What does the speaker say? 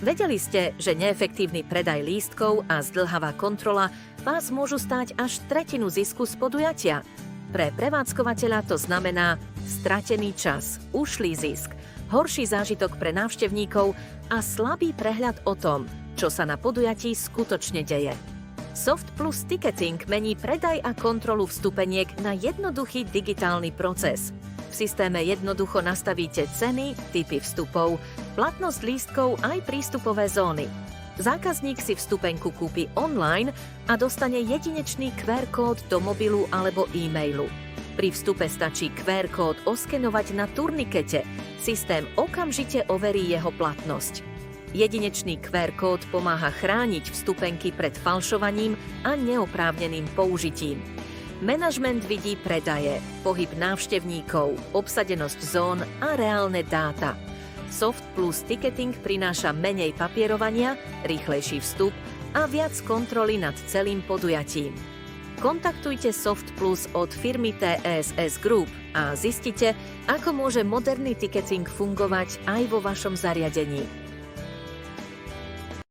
Vedeli ste, že neefektívny predaj lístkov a zdĺhavá kontrola vás môžu stáť až tretinu zisku z podujatia? Pre prevádzkovateľa to znamená stratený čas, ušlý zisk, horší zážitok pre návštevníkov a slabý prehľad o tom, čo sa na podujatí skutočne deje. Soft Plus Ticketing mení predaj a kontrolu vstupeniek na jednoduchý digitálny proces. V systéme jednoducho nastavíte ceny, typy vstupov, platnosť lístkov aj prístupové zóny. Zákazník si vstupenku kúpi online a dostane jedinečný QR kód do mobilu alebo e-mailu. Pri vstupe stačí QR kód oskenovať na turnikete. Systém okamžite overí jeho platnosť. Jedinečný QR kód pomáha chrániť vstupenky pred falšovaním a neoprávneným použitím. Manažment vidí predaje, pohyb návštevníkov, obsadenosť zón a reálne dáta. Soft Plus Ticketing prináša menej papierovania, rýchlejší vstup a viac kontroly nad celým podujatím. Kontaktujte Soft Plus od firmy TESS Group a zistite, ako môže moderný ticketing fungovať aj vo vašom zariadení.